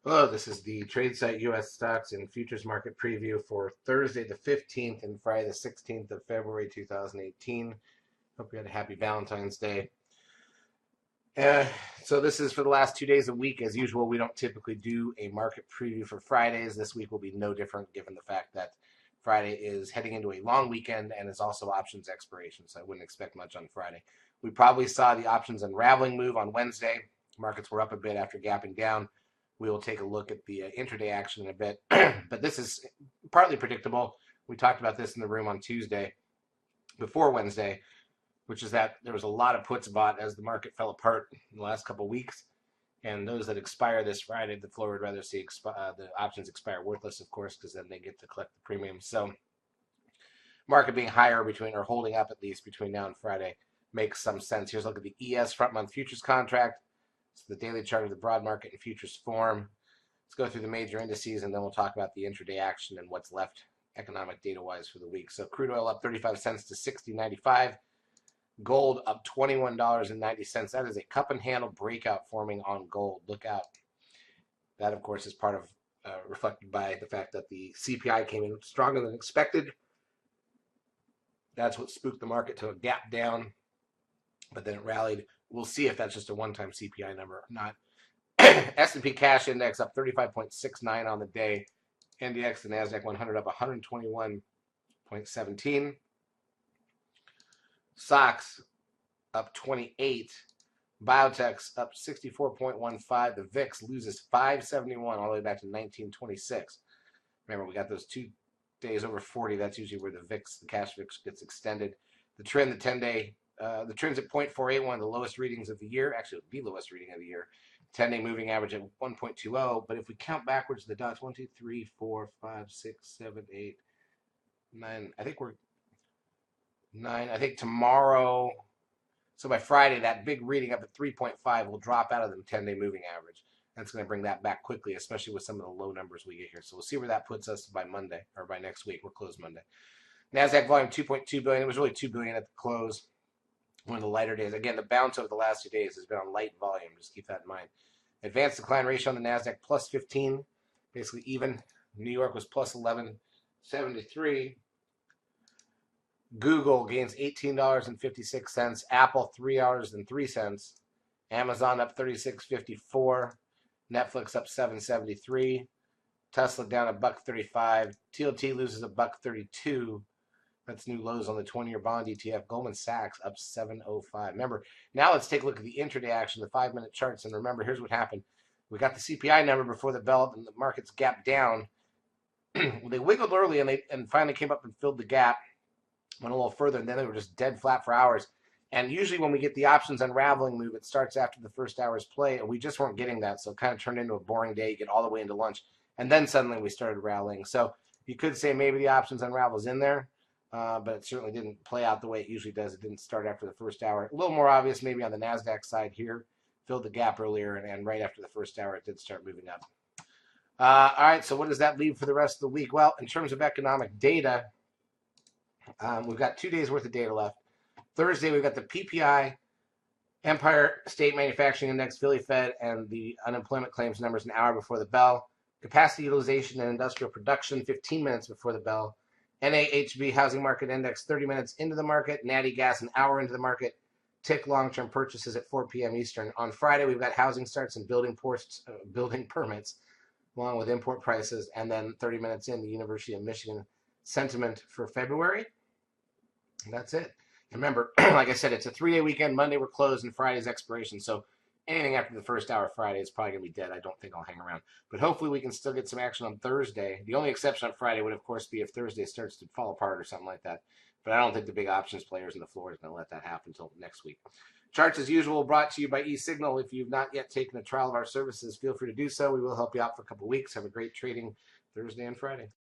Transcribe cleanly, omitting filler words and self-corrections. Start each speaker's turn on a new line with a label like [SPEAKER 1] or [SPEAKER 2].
[SPEAKER 1] Hello, this is the Tradesight U.S. Stocks and Futures Market Preview for Thursday the 15th and Friday the 16th of February 2018. Hope you had a happy Valentine's Day. So this is for the last 2 days of the week. As usual, we don't typically do a market preview for Fridays. This week will be no different given the fact that Friday is heading into a long weekend and is also options expiration, so I wouldn't expect much on Friday. We probably saw the options unraveling move on Wednesday. Markets were up a bit after gapping down. We will take a look at the intraday action in a bit, but this is partly predictable. We talked about this in the room on Tuesday before Wednesday, which is that there was a lot of puts bought as the market fell apart in the last couple of weeks. And those that expire this Friday, the floor would rather see the options expire worthless, of course, because then they get to collect the premium. So market being higher between, or holding up at least between now and Friday, makes some sense. Here's a look at the ES front month futures contract. It's the daily chart of the broad market in futures form. Let's go through the major indices, and then we'll talk about the intraday action and what's left economic data-wise for the week. So crude oil up 35 cents to $60.95. Gold up $21.90. That is a cup and handle breakout forming on gold. Look out. That, of course, is part of reflected by the fact that the CPI came in stronger than expected. That's what spooked the market to a gap down, but then it rallied. We'll see if that's just a one-time CPI number or not. S&P cash index up 35.69 on the day. NDX, the NASDAQ 100 up 121.17. SOX up 28. Biotech's up 64.15. The VIX loses 571 all the way back to 1926. Remember, we got those 2 days over 40. That's usually where the VIX, the cash VIX, gets extended. The trend, the 10-day, the trend's at 0.48, one of the lowest readings of the year. Actually, the lowest reading of the year. 10-day moving average at 1.20. But if we count backwards the dots, 1, 2, 3, 4, 5, 6, 7, 8, 9. I think we're 9. I think tomorrow, so by Friday, that big reading up at 3.5 will drop out of the 10-day moving average. That's going to bring that back quickly, especially with some of the low numbers we get here. So we'll see where that puts us by Monday, or by next week. We're closed Monday. NASDAQ volume 2.2 billion. It was really 2 billion at the close. One of the lighter days. Again, the bounce over the last 2 days has been on light volume. Just keep that in mind. Advanced decline ratio on the NASDAQ plus 15, basically even. New York was plus 11.73. Google gains $18.56. Apple $3.03. Amazon up 36.54. Netflix up 7.73. Tesla down $1.35. TLT loses $1.32. That's new lows on the 20-year bond ETF. Goldman Sachs up 7.05. Remember, now let's take a look at the intraday action, the 5-minute charts. And remember, here's what happened. We got the CPI number before the bell, and the markets gapped down. They wiggled early, and finally came up and filled the gap. Went a little further, and then they were just dead flat for hours. And usually when we get the options unraveling move, it starts after the first hour's play, and we just weren't getting that. So it kind of turned into a boring day. You get all the way into lunch, and then suddenly we started rallying. So you could say maybe the options unravels in there. But it certainly didn't play out the way it usually does. It didn't start after the first hour. A little more obvious maybe on the NASDAQ side here. Filled the gap earlier, and right after the first hour, it did start moving up. All right, so what does that leave for the rest of the week? Well, in terms of economic data, we've got 2 days worth of data left. Thursday, we've got the PPI, Empire State Manufacturing Index, Philly Fed, and the unemployment claims numbers an hour before the bell. Capacity utilization and industrial production 15 minutes before the bell. NAHB Housing Market Index 30 minutes into the market. Natty Gas an hour into the market. Tick long-term purchases at 4 p.m. Eastern. On Friday, we've got housing starts and building permits, along with import prices. And then 30 minutes in, the University of Michigan sentiment for February. And that's it. And remember, like I said, it's a 3-day weekend. Monday we're closed, and Friday's expiration. So anything after the first hour Friday is probably going to be dead. I don't think I'll hang around. But hopefully we can still get some action on Thursday. The only exception on Friday would, of course, be if Thursday starts to fall apart or something like that. But I don't think the big options players in the floor is going to let that happen until next week. Charts, as usual, brought to you by eSignal. If you've not yet taken a trial of our services, feel free to do so. We will help you out for a couple of weeks. Have a great trading Thursday and Friday.